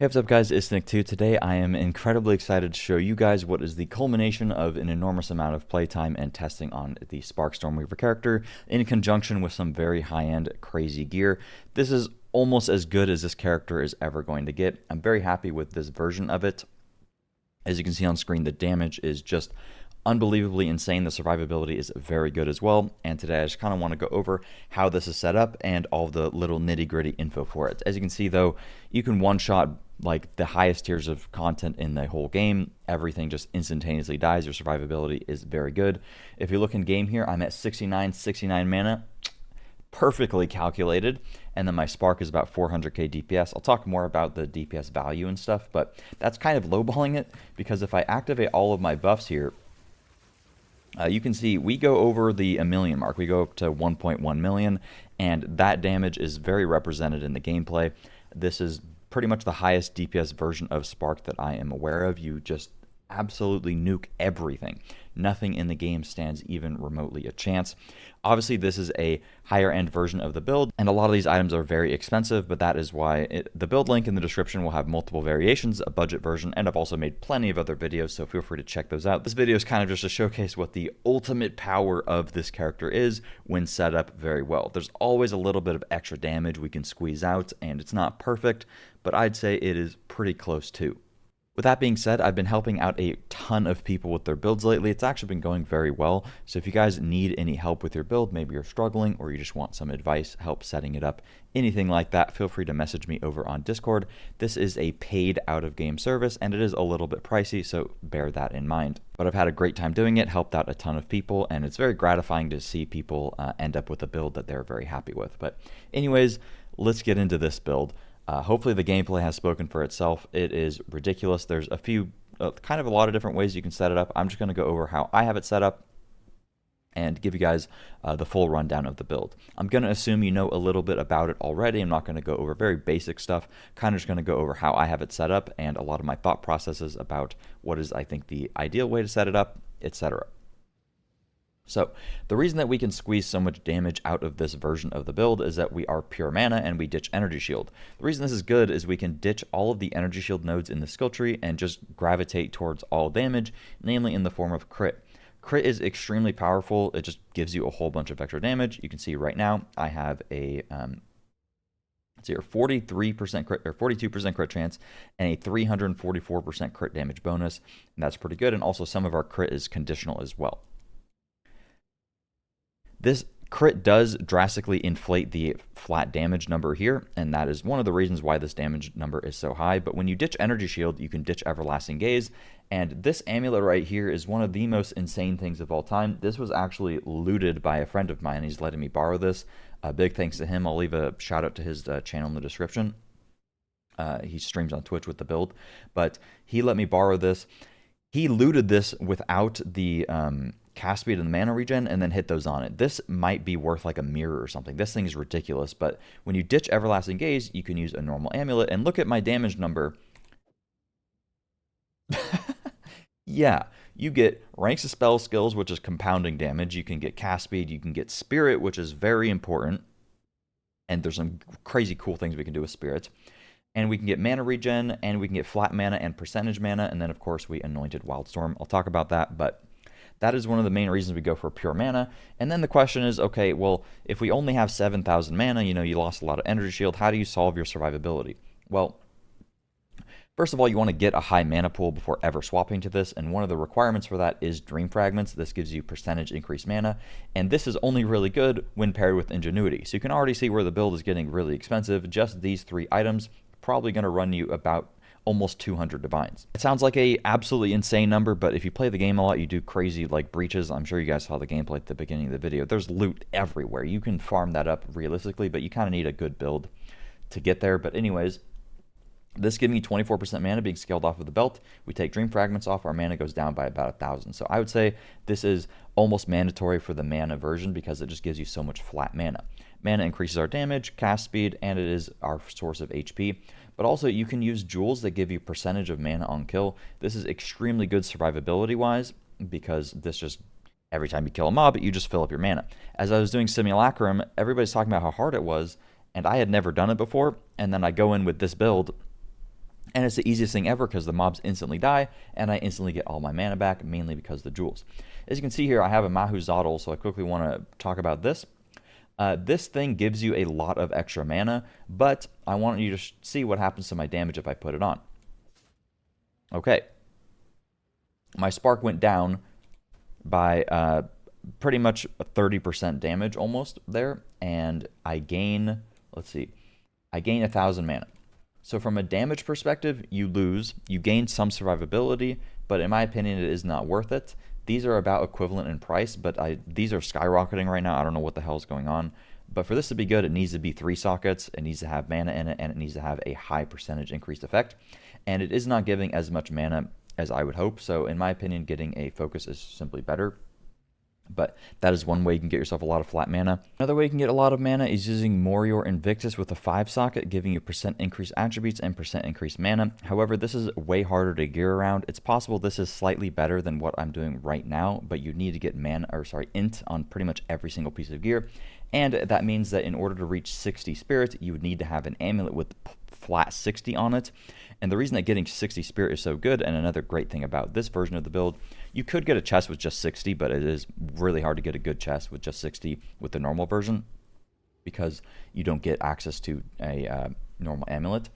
Hey, what's up guys, it's Nick2. Today I am incredibly excited to show you guys what is the culmination of an enormous amount of playtime and testing on the Spark Stormweaver character in conjunction with some very high-end crazy gear. This is almost as good as this character is ever going to get. I'm very happy with this version of it. As you can see on screen, the damage is just unbelievably insane. The survivability is very good as well. And today I just kind of want to go over how this is set up and all the little nitty-gritty info for it. As you can see though, you can one-shot like the highest tiers of content in the whole game. Everything just instantaneously dies. Your survivability is very good. If you look in game here, I'm at 69 mana, perfectly calculated, and then my spark is about 400k DPS. I'll talk more about the DPS value and stuff, but that's kind of lowballing it, because if I activate all of my buffs here, you can see we go over the 1 million mark. We go up to 1.1 million, and that damage is very represented in the gameplay. This is pretty much the highest DPS version of Spark that I am aware of. You just absolutely nuke everything. Nothing in the game stands even remotely a chance. Obviously, this is a higher end version of the build, and a lot of these items are very expensive, but that is why the build link in the description will have multiple variations, a budget version, and I've also made plenty of other videos, so feel free to check those out. This video is kind of just to showcase what the ultimate power of this character is when set up very well. There's always a little bit of extra damage we can squeeze out, and it's not perfect, but I'd say it is pretty close to. With that being said, I've been helping out a ton of people with their builds lately. It's actually been going very well. So if you guys need any help with your build, maybe you're struggling or you just want some advice, help setting it up, anything like that, feel free to message me over on Discord. This is a paid out-of-game service and it is a little bit pricey, so bear that in mind. But I've had a great time doing it, helped out a ton of people, and it's very gratifying to see people end up with a build that they're very happy with. But anyways, let's get into this build. Hopefully the gameplay has spoken for itself. It is ridiculous. There's a few, kind of a lot of different ways you can set it up. I'm just going to go over how I have it set up and give you guys the full rundown of the build. I'm going to assume you know a little bit about it already. I'm not going to go over very basic stuff. Kind of just going to go over how I have it set up and a lot of my thought processes about what is, I think, the ideal way to set it up, etc. So, the reason that we can squeeze so much damage out of this version of the build is that we are pure mana and we ditch energy shield. The reason this is good is we can ditch all of the energy shield nodes in the skill tree and just gravitate towards all damage, namely in the form of crit. Crit is extremely powerful. It just gives you a whole bunch of extra damage. You can see right now I have a 43% crit or 42% crit chance and a 344% crit damage bonus, and that's pretty good. And also some of our crit is conditional as well. This crit does drastically inflate the flat damage number here, and that is one of the reasons why this damage number is so high. But when you ditch Energy Shield, you can ditch Everlasting Gaze, and this amulet right here is one of the most insane things of all time. This was actually looted by a friend of mine. He's letting me borrow this. Big thanks to him. I'll leave a shout out to his channel in the description. He streams on Twitch with the build, but he let me borrow this. He looted this without the cast speed and the mana regen and then hit those on it. This might be worth like a mirror or something. This thing is ridiculous, but when you ditch Everlasting Gaze, you can use a normal amulet, and look at my damage number. Yeah, you get ranks of spell skills, which is compounding damage. You can get cast speed, you can get spirit, which is very important, and there's some crazy cool things we can do with spirits. And we can get mana regen, and we can get flat mana and percentage mana, and then of course we anointed Wildstorm. I'll talk about that, but that is one of the main reasons we go for pure mana. And then the question is, okay, well, if we only have 7,000 mana, you know, you lost a lot of energy shield, how do you solve your survivability? Well, first of all, you want to get a high mana pool before ever swapping to this, and one of the requirements for that is Dream Fragments. This gives you percentage increased mana, and this is only really good when paired with Ingenuity. So you can already see where the build is getting really expensive. Just these 3 items, probably going to run you about almost 200 divines. It sounds like a absolutely insane number, but if you play the game a lot, you do crazy like breaches. I'm sure you guys saw the gameplay at the beginning of the video. There's loot everywhere. You can farm that up realistically, but you kind of need a good build to get there. But anyways, this gives me 24% mana being scaled off of the belt. We take Dream Fragments off, our mana goes down by about 1,000. So I would say this is almost mandatory for the mana version because it just gives you so much flat mana. Mana increases our damage, cast speed, and it is our source of HP. But also you can use jewels that give you percentage of mana on kill. This is extremely good survivability wise because this just, every time you kill a mob, you just fill up your mana. As I was doing Simulacrum, everybody's talking about how hard it was, and I had never done it before, and then I go in with this build, And it's the easiest thing ever because the mobs instantly die, and I instantly get all my mana back, mainly because of the jewels. As you can see here, I have a Mahuzadal, so I quickly want to talk about this. This thing gives you a lot of extra mana, but I want you to see what happens to my damage if I put it on. Okay. My spark went down by pretty much 30% damage almost there, and I gain, let's see, I gain 1,000 mana. So from a damage perspective, you lose. You gain some survivability, but in my opinion, it is not worth it. These are about equivalent in price, but these are skyrocketing right now. I don't know what the hell is going on. But for this to be good, it needs to be 3 sockets, it needs to have mana in it, and it needs to have a high percentage increased effect. And it is not giving as much mana as I would hope. So in my opinion, getting a focus is simply better. But that is one way you can get yourself a lot of flat mana. Another way you can get a lot of mana is using Morior Invictus with a 5 socket, giving you % increased attributes and % increased mana. However, this is way harder to gear around. It's possible this is slightly better than what I'm doing right now, but you need to get int on pretty much every single piece of gear. And that means that in order to reach 60 spirit, you would need to have an amulet with flat 60 on it. And the reason that getting 60 spirit is so good, and another great thing about this version of the build, you could get a chest with just 60, but it is really hard to get a good chest with just 60 with the normal version because you don't get access to a normal amulet.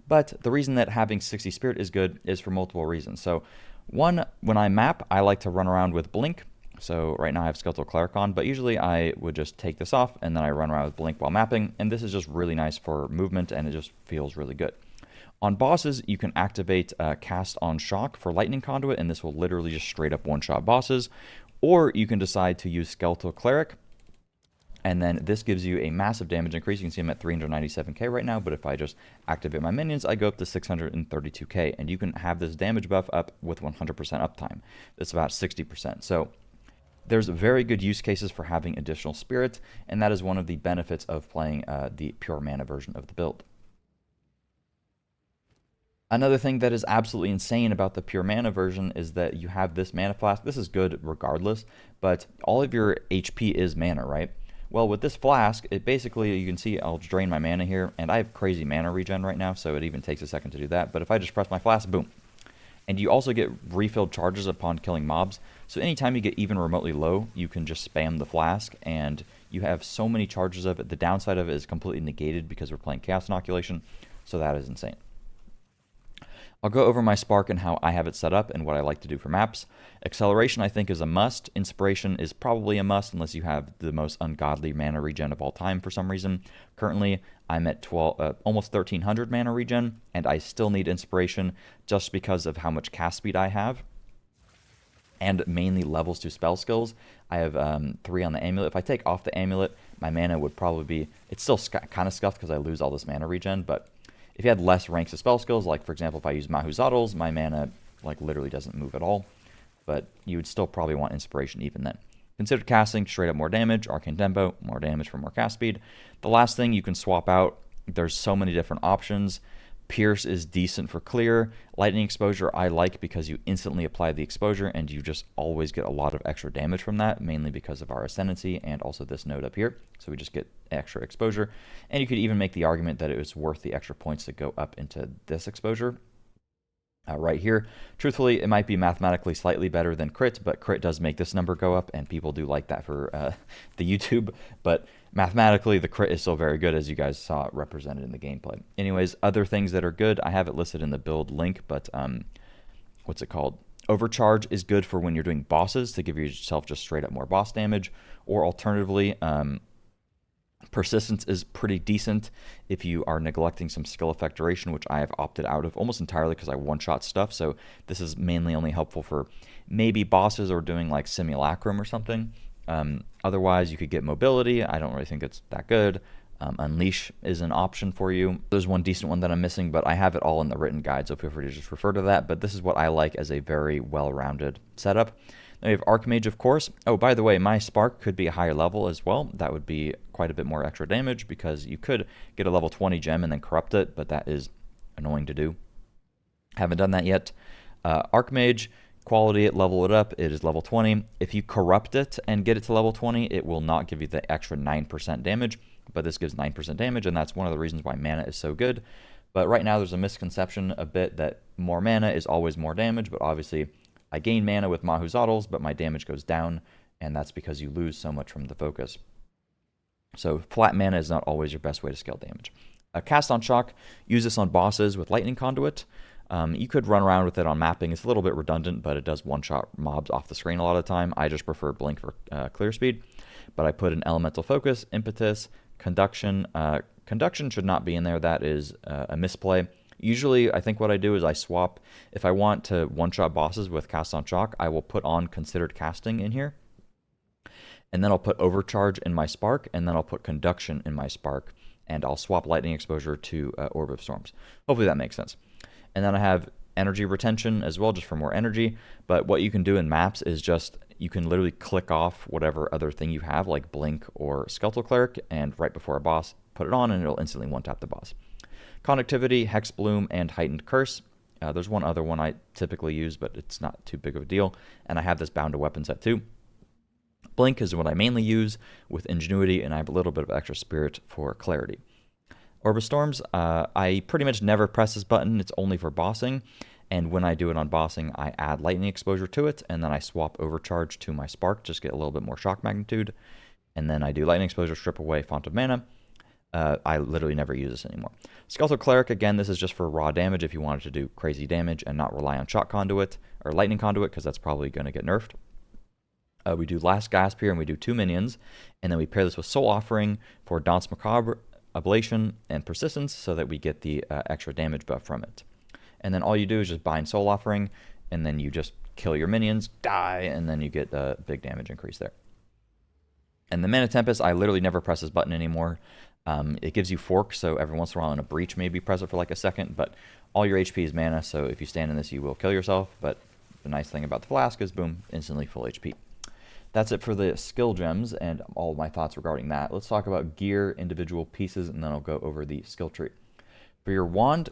But the reason that having 60 spirit is good is for multiple reasons. So one, when I map, I like to run around with Blink. So right now I have Skeletal Cleric on, but usually I would just take this off and then I run around with Blink while mapping, and this is just really nice for movement and it just feels really good. On bosses, you can activate Cast on Shock for Lightning Conduit, and this will literally just straight up one-shot bosses. Or you can decide to use Skeletal Cleric, and then this gives you a massive damage increase. You can see I'm at 397k right now, but if I just activate my minions, I go up to 632k, and you can have this damage buff up with 100% uptime. That's about 60%. So there's very good use cases for having additional spirit, and that is one of the benefits of playing the pure mana version of the build. Another thing that is absolutely insane about the pure mana version is that you have this mana flask. This is good regardless, but all of your HP is mana, right? Well, with this flask, it basically, you can see I'll drain my mana here, and I have crazy mana regen right now, so it even takes a second to do that. But if I just press my flask, boom. And you also get refilled charges upon killing mobs. So anytime you get even remotely low, you can just spam the flask, and you have so many charges of it. The downside of it is completely negated because we're playing Chaos Inoculation, so that is insane. I'll go over my Spark and how I have it set up and what I like to do for maps. Acceleration, I think, is a must. Inspiration is probably a must unless you have the most ungodly mana regen of all time for some reason. Currently, I'm at almost 1,300 mana regen, and I still need Inspiration just because of how much cast speed I have, and mainly levels to spell skills. I have 3 on the Amulet. If I take off the Amulet, my mana would probably be... It's still kind of scuffed because I lose all this mana regen, but... If you had less ranks of spell skills, like for example if I use Mahuzadals, my mana like literally doesn't move at all, but you would still probably want Inspiration even then. Consider casting, straight up more damage, Arcane Tempo, more damage for more cast speed. The last thing you can swap out, there's so many different options. Pierce is decent for clear. Lightning Exposure I like because you instantly apply the exposure and you just always get a lot of extra damage from that, mainly because of our Ascendancy and also this node up here. So we just get extra exposure. And you could even make the argument that it was worth the extra points to go up into this exposure. Right here. Truthfully, it might be mathematically slightly better than crit, but crit does make this number go up, and people do like that for the YouTube. But mathematically, the crit is still very good, as you guys saw it represented in the gameplay. Anyways, other things that are good, I have it listed in the build link, but what's it called? Overcharge is good for when you're doing bosses, to give yourself just straight up more boss damage, or alternatively, Persistence is pretty decent if you are neglecting some skill effect duration, which I have opted out of almost entirely because I one-shot stuff. So this is mainly only helpful for maybe bosses or doing like Simulacrum or something. Otherwise, you could get mobility. I don't really think it's that good. Unleash is an option for you. There's one decent one that I'm missing, but I have it all in the written guide, so feel free to just refer to that. But this is what I like as a very well-rounded setup. Then we have Archmage, of course. Oh, by the way, my Spark could be a higher level as well. That would be quite a bit more extra damage because you could get a level 20 gem and then corrupt it, but that is annoying to do. Haven't done that yet. Archmage, quality it, level it up. It is level 20. If you corrupt it and get it to level 20, it will not give you the extra 9% damage, but this gives 9% damage, and that's one of the reasons why mana is so good. But right now there's a misconception a bit that more mana is always more damage, but obviously I gain mana with Mahuzadals, but my damage goes down, and that's because you lose so much from the focus. So flat mana is not always your best way to scale damage. Cast on Shock, use this on bosses with Lightning Conduit. You could run around with it on mapping. It's a little bit redundant, but it does one-shot mobs off the screen a lot of the time. I just prefer Blink for clear speed. But I put an Elemental Focus, Impetus, Conduction. Conduction should not be in there. That is a misplay. Usually, I think what I do is I swap. If I want to one-shot bosses with Cast on Shock, I will put on Considered Casting in here. And then I'll put Overcharge in my Spark, and then I'll put Conduction in my Spark. And I'll swap Lightning Exposure to Orb of Storms. Hopefully that makes sense. And then I have Energy Retention as well, just for more energy. But what you can do in maps is just, you can literally click off whatever other thing you have, like Blink or Skeletal Cleric, and right before a boss, put it on, and it'll instantly one-tap the boss. Conductivity, Hex Bloom, and Heightened Curse. There's one other one I typically use, but it's not too big of a deal. And I have this Bound to Weapon set too. Blink is what I mainly use with Ingenuity, and I have a little bit of extra Spirit for Clarity. Orb of Storms, I pretty much never press this button. It's only for bossing, and when I do it on bossing, I add Lightning Exposure to it, and then I swap Overcharge to my Spark, just get a little bit more shock magnitude, and then I do Lightning Exposure, strip away Font of Mana. I literally never use this anymore. Skeletal Cleric, again, this is just for raw damage if you wanted to do crazy damage and not rely on Shock Conduit, or Lightning Conduit, because that's probably going to get nerfed. We do Last Gasp here, and we do 2 minions, and then we pair this with Soul Offering for Danse Macabre, Ablation, and Persistence, so that we get the extra damage buff from it. And then all you do is just bind Soul Offering, and then you just kill your minions, die, and then you get a big damage increase there. And the Mana Tempest, I literally never press this button anymore. It gives you Fork, so every once in a while in a breach, maybe press it for like a second, but all your HP is mana, so if you stand in this, you will kill yourself. But the nice thing about the Flask is, boom, instantly full HP. That's it for the skill gems and all of my thoughts regarding that. Let's talk about gear, individual pieces, and then I'll go over the skill tree. For your wand,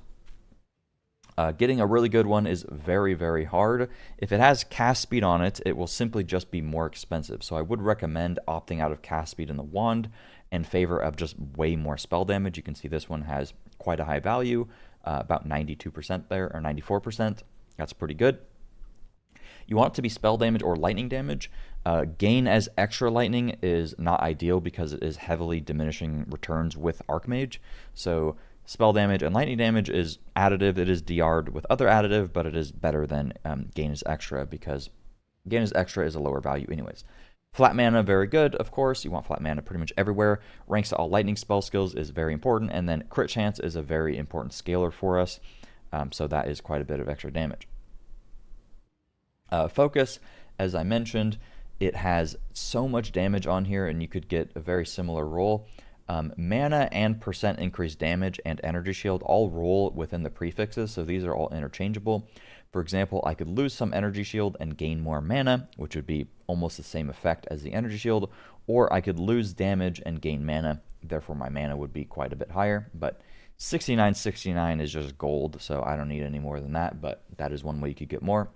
getting a really good one is very, very hard. If it has cast speed on it, it will simply just be more expensive. So I would recommend opting out of cast speed in the wand in favor of just way more spell damage. You can see this one has quite a high value, about 92% there, or 94%. That's pretty good. You want it to be spell damage or lightning damage. Gain as extra lightning is not ideal because it is heavily diminishing returns with Archmage. So spell damage and lightning damage is additive. It is DR'd with other additive, but it is better than gain as extra, because gain as extra is a lower value anyways. Flat mana, very good, of course. You want flat mana pretty much everywhere. Ranks to all lightning spell skills is very important. And then crit chance is a very important scaler for us. So that is quite a bit of extra damage. Focus, as I mentioned, it has so much damage on here, and you could get a very similar roll. Mana and percent increased damage and energy shield all roll within the prefixes, so these are all interchangeable. For example, I could lose some energy shield and gain more mana, which would be almost the same effect as the energy shield, or I could lose damage and gain mana, therefore my mana would be quite a bit higher. But 69.69 is just gold, so I don't need any more than that, but that is one way you could get more.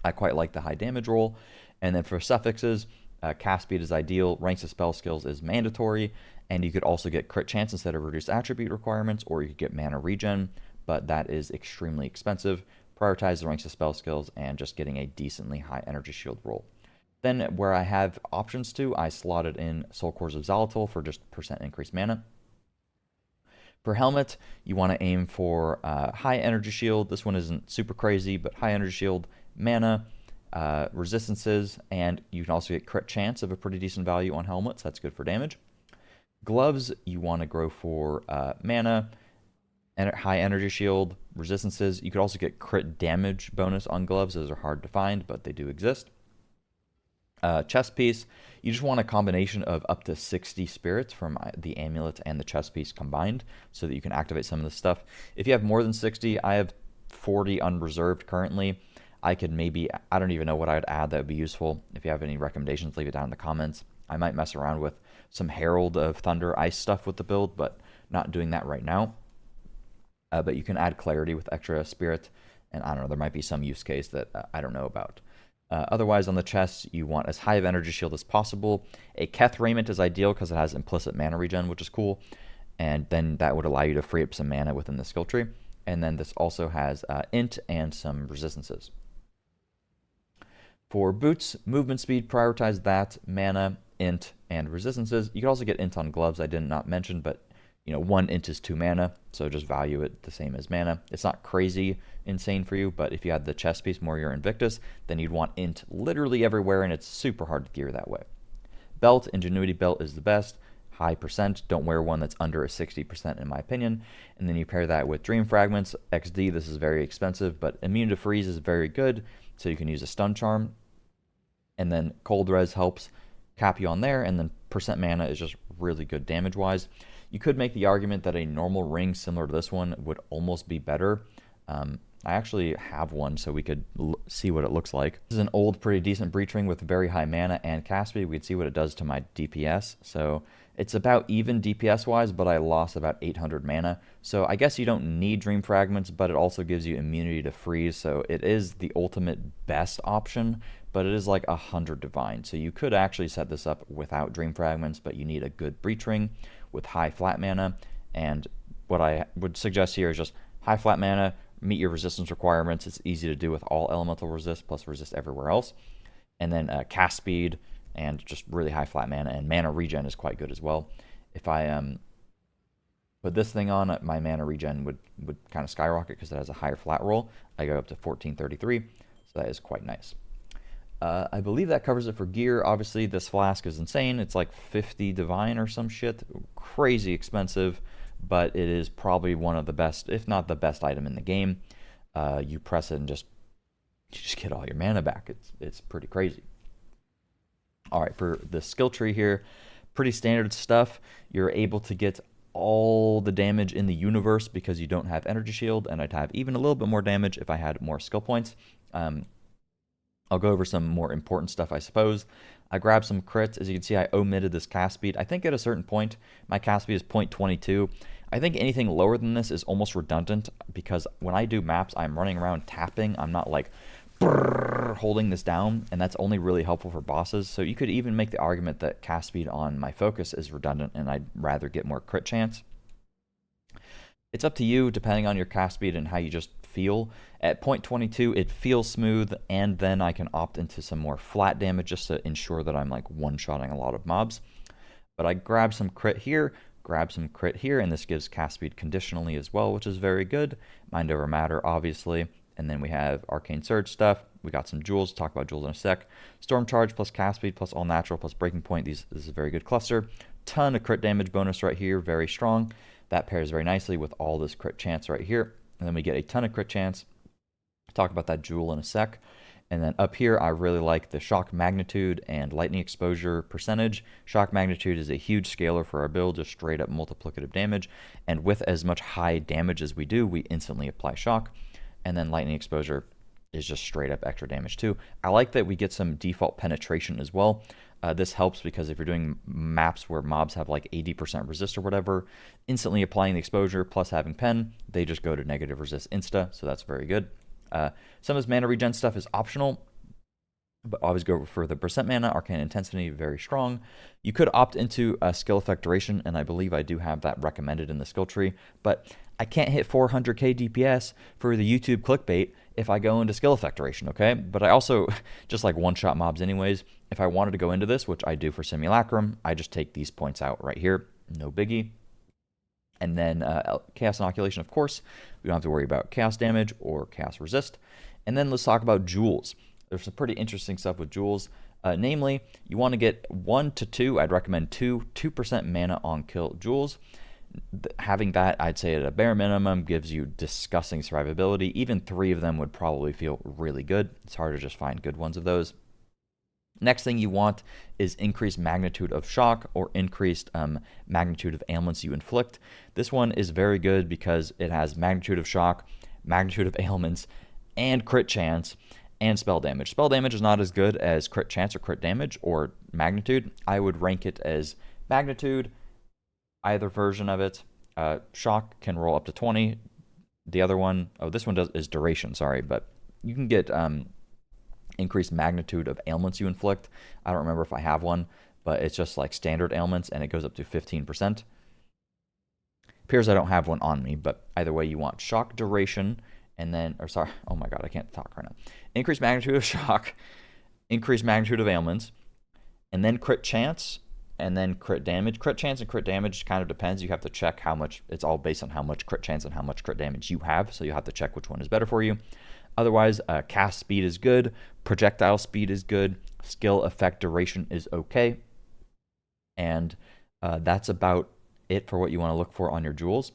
I quite like the high damage roll. And then for suffixes, cast speed is ideal, ranks of spell skills is mandatory, and you could also get crit chance instead of reduced attribute requirements, or you could get mana regen, but that is extremely expensive. Prioritize the ranks of spell skills and just getting a decently high energy shield roll. Then where I have options to, I slotted in Soul Cores of Xolotl for just percent increased mana. For helmet, you want to aim for high energy shield. This one isn't super crazy, but high energy shield, mana, resistances, and you can also get crit chance of a pretty decent value on helmets. That's good for damage. Gloves, you want to go for mana, and high energy shield, resistances. You could also get crit damage bonus on gloves. Those are hard to find, but they do exist. Chest piece, you just want a combination of up to 60 spirits from the amulet and the chest piece combined, so that you can activate some of this stuff. If you have more than 60, I have 40 unreserved currently. I could maybe, I don't even know what I would add that would be useful. If you have any recommendations, leave it down in the comments. I might mess around with some Herald of Thunder Ice stuff with the build, but not doing that right now. But you can add Clarity with extra spirit, and I don't know, there might be some use case that I don't know about. Otherwise, on the chest, you want as high of energy shield as possible. A Keth Raiment is ideal because it has implicit mana regen, which is cool. and then that would allow you to free up some mana within the skill tree. And then this also has int and some resistances. For boots, movement speed, prioritize that, mana, int, and resistances. You can also get int on gloves, I did not mention, but you know, 1 int is 2 mana, so just value it the same as mana. It's not crazy insane for you, but if you had the chest piece more your Invictus, then you'd want int literally everywhere, and it's super hard to gear that way. Belt, Ingenuity belt is the best. High percent, don't wear one that's under a 60% in my opinion. And then you pair that with Dream Fragments, XD, this is very expensive, but Immune to Freeze is very good, so you can use a Stun Charm. And then Cold Res helps cap you on there, and then percent mana is just really good damage-wise. You could make the argument that a normal ring similar to this one would almost be better. I actually have one, so we could see what it looks like. This is an old, pretty decent breach ring with very high mana and cast speed. We could see what it does to my DPS. So it's about even DPS-wise, but I lost about 800 mana. So I guess you don't need Dream Fragments, but it also gives you immunity to freeze. So it is the ultimate best option, but it is like 100 divine. So you could actually set this up without Dream Fragments, but you need a good breach ring with high flat mana. And what I would suggest here is just high flat mana, meet your resistance requirements. It's easy to do with all elemental resist plus resist everywhere else. And then cast speed and just really high flat mana, and mana regen is quite good as well. If I put this thing on, my mana regen would kind of skyrocket because it has a higher flat roll. I go up to 1433, so that is quite nice. I believe that covers it for gear. Obviously, this flask is insane. It's like 50 divine or some shit. Crazy expensive, but it is probably one of the best, if not the best item in the game. You press it and you just get all your mana back. It's pretty crazy. All right, for the skill tree here, pretty standard stuff. You're able to get all the damage in the universe because you don't have energy shield, and I'd have even a little bit more damage if I had more skill points. I'll go over some more important stuff, I suppose. I grabbed some crits. As you can see, I omitted this cast speed. I think at a certain point, my cast speed is 0.22. I think anything lower than this is almost redundant because when I do maps, I'm running around tapping. I'm not like holding this down, and that's only really helpful for bosses. So you could even make the argument that cast speed on my focus is redundant, and I'd rather get more crit chance. It's up to you, depending on your cast speed and how you just feel. At 0.22, it feels smooth, and then I can opt into some more flat damage just to ensure that I'm like one-shotting a lot of mobs. But I grab some crit here, grab some crit here, and this gives cast speed conditionally as well, which is very good. Mind over matter, obviously. And then we have Arcane Surge stuff. We got some jewels. Talk about jewels in a sec. Storm Charge plus cast speed plus all natural plus breaking point. This is a very good cluster. Ton of crit damage bonus right here. Very strong. That pairs very nicely with all this crit chance right here. And then we get a ton of crit chance. Talk about that jewel in a sec. And then up here, I really like the shock magnitude and lightning exposure percentage. Shock magnitude is a huge scaler for our build, just straight up multiplicative damage. And with as much high damage as we do, we instantly apply shock. And then lightning exposure is just straight up extra damage too. I like that we get some default penetration as well. This helps because if you're doing maps where mobs have like 80% resist or whatever, instantly applying the exposure plus having pen, they just go to negative resist insta, so that's very good. Some of this mana regen stuff is optional, but always go for the percent mana. Arcane Intensity, very strong. You could opt into a skill effect duration, and I believe I do have that recommended in the skill tree, but I can't hit 400k DPS for the YouTube clickbait if I go into skill effect duration, okay? But I also just like one-shot mobs anyways. If I wanted to go into this, which I do for Simulacrum, I just take these points out right here. No biggie. And then Chaos Inoculation, of course. We don't have to worry about Chaos damage or Chaos resist. And then let's talk about jewels. There's some pretty interesting stuff with jewels. Namely, you want to get 1 to 2. I'd recommend 2% mana on kill jewels. Having that, I'd say at a bare minimum, gives you disgusting survivability. Even 3 of them would probably feel really good. It's hard to just find good ones of those. Next thing you want is increased magnitude of shock or increased magnitude of ailments you inflict. This one is very good because it has magnitude of shock, magnitude of ailments, and crit chance, and spell damage. Spell damage is not as good as crit chance or crit damage or magnitude. I would rank it as magnitude, either version of it. Shock can roll up to 20. The other one, this one is duration, sorry, but you can get increased magnitude of ailments you inflict. I don't remember if I have one, but it's just like standard ailments, and it goes up to 15%. appears I don't have one on me, but either way, you want shock duration, and then, or sorry, oh my god, I can't talk right now. Increase magnitude of shock, increase magnitude of ailments, and then crit chance, and then crit damage. Crit chance and crit damage kind of depends. You have to check how much, it's all based on how much crit chance and how much crit damage you have, so you have to check which one is better for you. Otherwise, cast speed is good, projectile speed is good, skill effect duration is okay, and that's about it for what you want to look for on your jewels.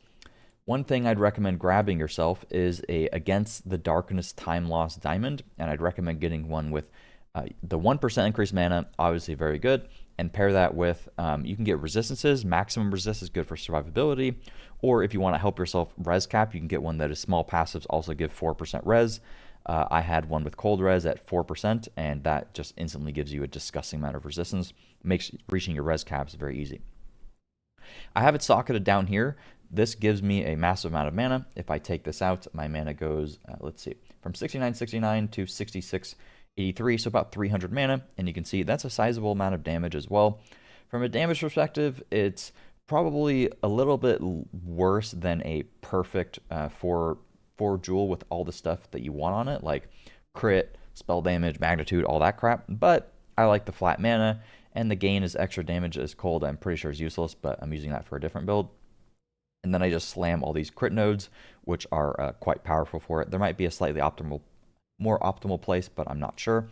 One thing I'd recommend grabbing yourself is a Against the Darkness Time Loss Diamond, and I'd recommend getting one with the 1% increased mana, obviously very good, and pair that with, you can get resistances. Maximum resist is good for survivability, or if you want to help yourself res cap, you can get one that is small passives, also give 4% res. I had one with cold res at 4%, and that just instantly gives you a disgusting amount of resistance. Makes reaching your res caps very easy. I have it socketed down here. This gives me a massive amount of mana. If I take this out, my mana goes, let's see, from 69.69 to 66.83, so about 300 mana, and you can see that's a sizable amount of damage as well. From a damage perspective, it's probably a little bit worse than a perfect 4 jewel with all the stuff that you want on it, like crit, spell damage, magnitude, all that crap, but I like the flat mana, and the gain is extra damage as cold. I'm pretty sure is useless, but I'm using that for a different build. And then I just slam all these crit nodes, which are quite powerful for it. There might be a slightly more optimal place, but I'm not sure.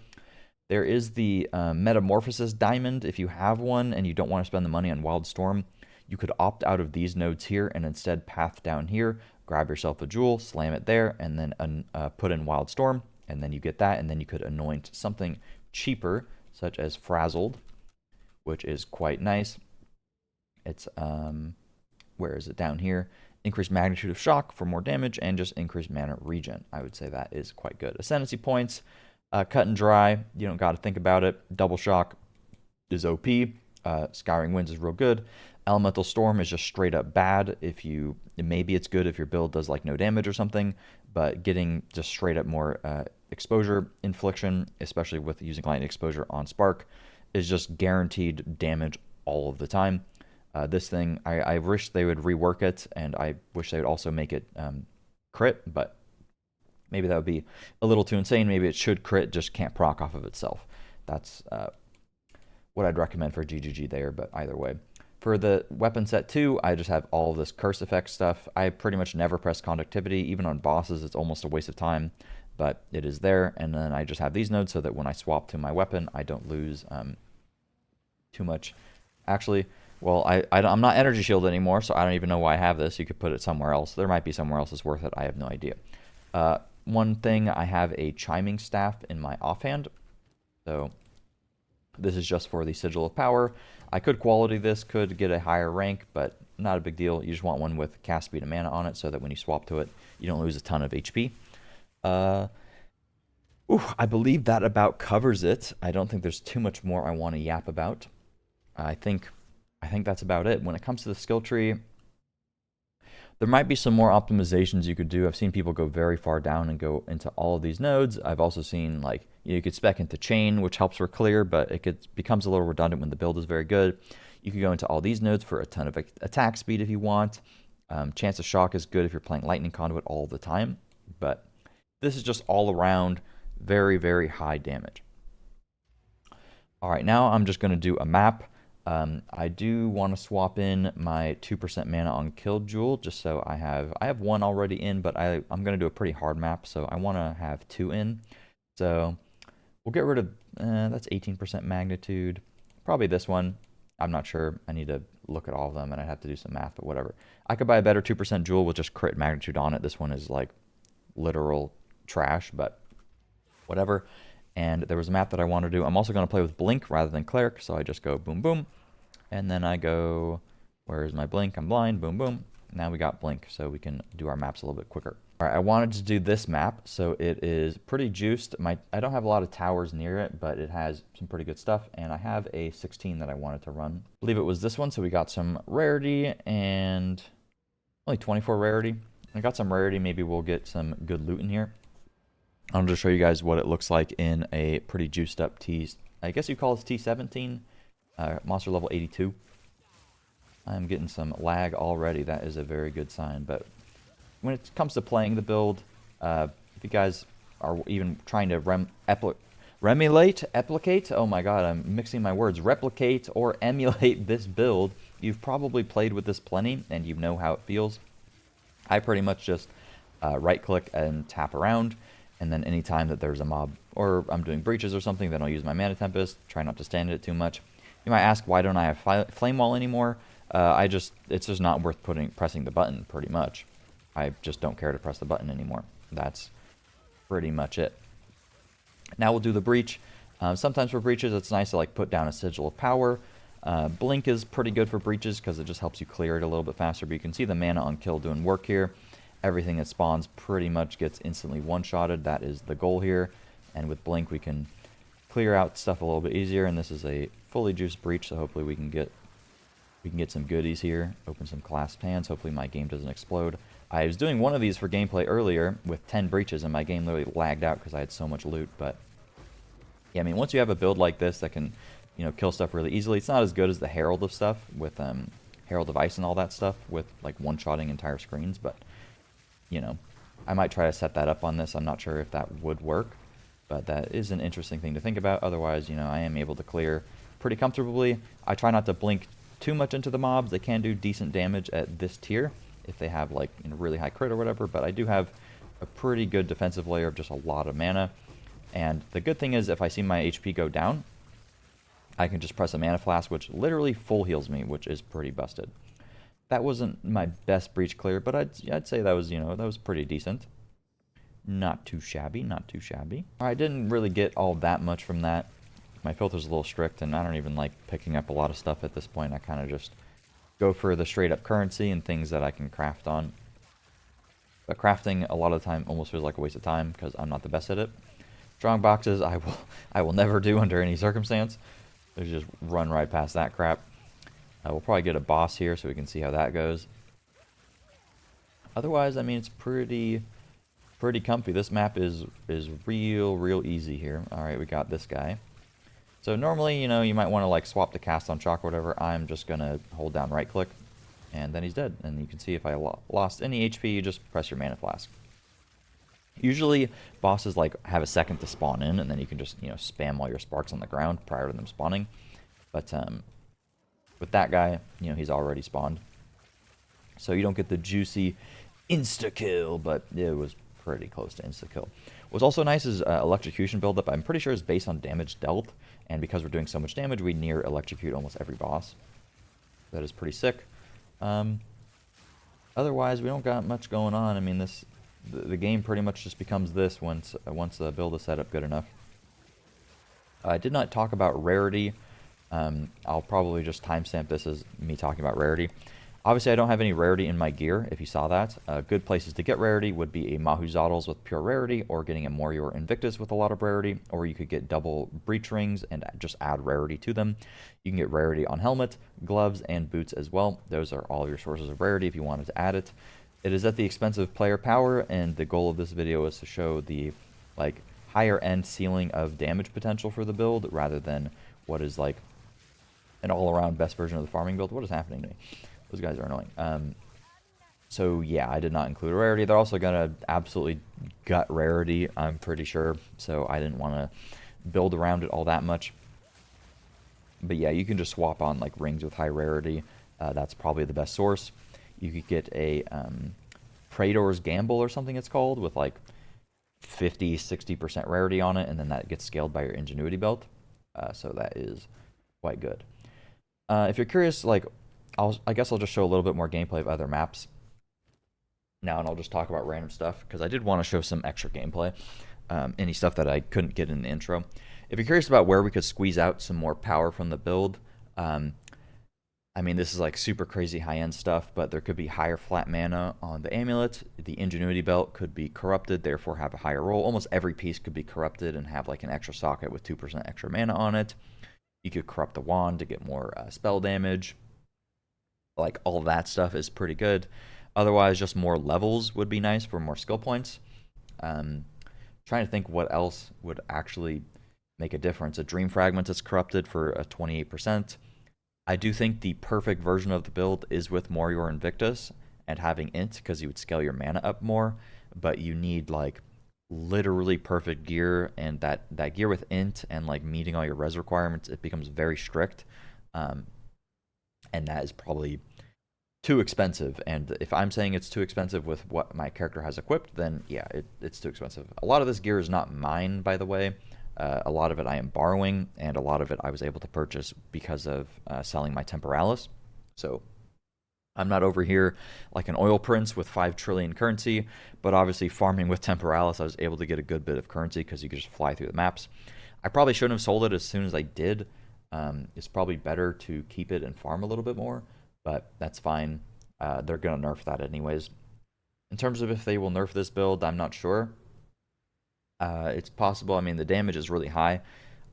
There is the Metamorphosis Diamond. If you have one and you don't want to spend the money on Wild Storm, you could opt out of these nodes here and instead path down here, grab yourself a jewel, slam it there, and then put in Wild Storm, and then you get that, and then you could anoint something cheaper, such as Frazzled, which is quite nice. It's, where is it? Down here. Increased magnitude of shock for more damage, and just increased mana regen. I would say that is quite good. Ascendancy points, cut and dry. You don't got to think about it. Double shock is OP. Scouring Winds is real good. Elemental Storm is just straight up bad. Maybe it's good if your build does like no damage or something, but getting just straight up more exposure infliction, especially with using lightning exposure on Spark, is just guaranteed damage all of the time. This thing, I wish they would rework it, and I wish they would also make it crit, but maybe that would be a little too insane. Maybe it should crit, just can't proc off of itself. That's what I'd recommend for GGG there, but either way. For the weapon set 2, I just have all of this curse effect stuff. I pretty much never press Conductivity. Even on bosses, it's almost a waste of time, but it is there. And then I just have these nodes so that when I swap to my weapon, I don't lose too much. Actually, well, I'm not energy shielded anymore, so I don't even know why I have this. You could put it somewhere else. There might be somewhere else that's worth it. I have no idea. One thing, I have a Chiming Staff in my offhand. So this is just for the Sigil of Power. I could quality this, could get a higher rank, but not a big deal. You just want one with cast speed and mana on it so that when you swap to it, you don't lose a ton of HP. I believe that about covers it. I don't think there's too much more I want to yap about. I think that's about it. When it comes to the skill tree, there might be some more optimizations you could do. I've seen people go very far down and go into all of these nodes. I've also seen, like, you could spec into chain, which helps for clear, but becomes a little redundant when the build is very good. You could go into all these nodes for a ton of attack speed if you want. Chance of shock is good if you're playing lightning conduit all the time, but this is just all around very, very high damage. All right, now I'm just going to do a map. I do want to swap in my 2% mana on Kill Jewel, just so I have one already in, but I'm going to do a pretty hard map, so I want to have 2 in. So we'll get rid of, that's 18% magnitude. Probably this one. I'm not sure. I need to look at all of them, and I'd have to do some math, but whatever. I could buy a better 2% Jewel with just crit magnitude on it. This one is like literal trash, but whatever. And there was a map that I want to do. I'm also going to play with Blink rather than Cleric, so I just go boom, boom. And then I go, where is my Blink? I'm blind, boom, boom. Now we got Blink, so we can do our maps a little bit quicker. All right, I wanted to do this map, so it is pretty juiced. I don't have a lot of towers near it, but it has some pretty good stuff, and I have a 16 that I wanted to run. I believe it was this one, so we got some Rarity, and only 24 Rarity. I got some Rarity, maybe we'll get some good loot in here. I'm going to show you guys what it looks like in a pretty juiced up I guess you call this T17, monster level 82. I'm getting some lag already. That is a very good sign. But when it comes to playing the build, if you guys are even trying to replicate, oh my god, I'm mixing my words, replicate or emulate this build, you've probably played with this plenty and you know how it feels. I pretty much just right click and tap around, and then anytime that there's a mob or I'm doing breaches or something, then I'll use my Mana Tempest, try not to stand it too much. You might ask, why don't I have Flame Wall anymore? It's just not worth pressing the button, pretty much. I just don't care to press the button anymore. That's pretty much it. Now we'll do the breach. Sometimes for breaches, it's nice to like put down a Sigil of Power. Blink is pretty good for breaches because it just helps you clear it a little bit faster. But you can see the mana on kill doing work here. Everything that spawns pretty much gets instantly one-shotted. That is the goal here. And with Blink, we can clear out stuff a little bit easier. And this is a fully juiced breach, so hopefully we can get some goodies here. Open some clasped hands. Hopefully my game doesn't explode. I was doing one of these for gameplay earlier with 10 breaches, and my game literally lagged out because I had so much loot. But yeah, I mean, once you have a build like this that can, you know, kill stuff really easily, it's not as good as the Herald of stuff with Herald of Ice and all that stuff with like one-shotting entire screens. But you know, I might try to set that up on this. I'm not sure if that would work, but that is an interesting thing to think about. Otherwise, you know, I am able to clear pretty comfortably. I try not to blink too much into the mobs. They can do decent damage at this tier if they have like, you know, really high crit or whatever, but I do have a pretty good defensive layer of just a lot of mana. And the good thing is if I see my HP go down, I can just press a Mana Flask, which literally full heals me, which is pretty busted. That wasn't my best breach clear, but I'd say that was, you know, that was pretty decent. Not too shabby, not too shabby. I didn't really get all that much from that. My filter's a little strict, and I don't even like picking up a lot of stuff at this point. I kind of just go for the straight up currency and things that I can craft on. But crafting a lot of the time almost feels like a waste of time because I'm not the best at it. Strong boxes I will never do under any circumstance. Let's just run right past that crap. We'll probably get a boss here so we can see how that goes. Otherwise, I mean, it's pretty comfy. This map is real easy here. All right, we got this guy. So normally, you know, you might want to like swap the cast on shock or whatever. I'm just gonna hold down right click, and then he's dead. And you can see if I lost any HP, you just press your Mana Flask. Usually, bosses like have a second to spawn in, and then you can just, you know, spam all your sparks on the ground prior to them spawning. But with that guy, you know, he's already spawned, so you don't get the juicy insta kill, but it was pretty close to insta kill. What's also nice is electrocution buildup. I'm pretty sure is based on damage dealt, and because we're doing so much damage, we near electrocute almost every boss. That is pretty sick. Otherwise, we don't got much going on. I mean, the game pretty much just becomes this once the build is set up good enough. I did not talk about Rarity. I'll probably just timestamp this as me talking about Rarity. Obviously, I don't have any Rarity in my gear, if you saw that. Good places to get Rarity would be a Mahuzadals with pure Rarity, or getting a Morior Invictus with a lot of Rarity, or you could get double Breach Rings and just add Rarity to them. You can get Rarity on Helmet, Gloves, and Boots as well. Those are all your sources of Rarity if you wanted to add it. It is at the expense of player power, and the goal of this video is to show the like higher end ceiling of damage potential for the build, rather than what is like an all-around best version of the farming build. What is happening to me? Those guys are annoying. So yeah, I did not include a Rarity. They're also gonna absolutely gut Rarity, I'm pretty sure. So I didn't want to build around it all that much. But yeah, you can just swap on like rings with high Rarity. That's probably the best source. You could get a Praetor's Gamble or something it's called, with like 50-60% Rarity on it, and then that gets scaled by your Ingenuity belt. So that is quite good. If you're curious, like, I guess I'll just show a little bit more gameplay of other maps now, and I'll just talk about random stuff, because I did want to show some extra gameplay, any stuff that I couldn't get in the intro. If you're curious about where we could squeeze out some more power from the build, I mean, this is like super crazy high-end stuff, but there could be higher flat mana on the Amulet. The Ingenuity belt could be corrupted, therefore have a higher roll. Almost every piece could be corrupted and have like an extra socket with 2% extra mana on it. You could corrupt the wand to get more spell damage. Like, all that stuff is pretty good. Otherwise, just more levels would be nice for more skill points. Trying to think what else would actually make a difference. A Dream Fragment is corrupted for a 28%. I do think the perfect version of the build is with Morior Invictus and having Int, because you would scale your mana up more, but you need like literally perfect gear, and that gear with Int and like meeting all your res requirements, it becomes very strict, and that is probably too expensive. And if I'm saying it's too expensive with what my character has equipped, then yeah, it's too expensive. A lot of this gear is not mine, by the way. A lot of it I am borrowing, and a lot of it I was able to purchase because of selling my Temporalis. So I'm not over here like an oil prince with 5 trillion currency, but obviously farming with Temporalis, I was able to get a good bit of currency because you could just fly through the maps. I probably shouldn't have sold it as soon as I did. It's probably better to keep it and farm a little bit more, but that's fine. They're going to nerf that anyways. In terms of if they will nerf this build, I'm not sure. It's possible. I mean, the damage is really high.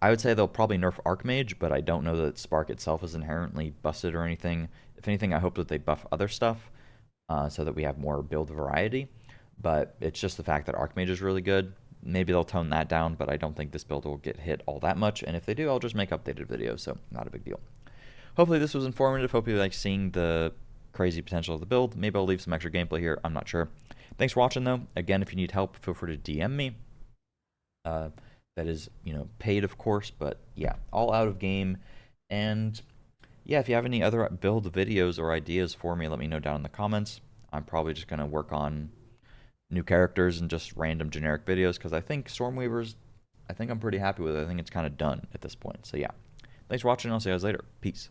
I would say they'll probably nerf Archmage, but I don't know that Spark itself is inherently busted or anything. If anything, I hope that they buff other stuff so that we have more build variety. But it's just the fact that Archmage is really good. Maybe they'll tone that down, but I don't think this build will get hit all that much. And if they do, I'll just make updated videos, so not a big deal. Hopefully this was informative. Hope you like seeing the crazy potential of the build. Maybe I'll leave some extra gameplay here. I'm not sure. Thanks for watching, though. Again, if you need help, feel free to DM me. That is, paid, of course, but yeah, all out of game. And yeah, if you have any other build videos or ideas for me, let me know down in the comments. I'm probably just going to work on new characters and just random generic videos, because I think Stormweaver's, I think I'm pretty happy with it. I think it's kind of done at this point. So yeah, thanks for watching. I'll see you guys later. Peace.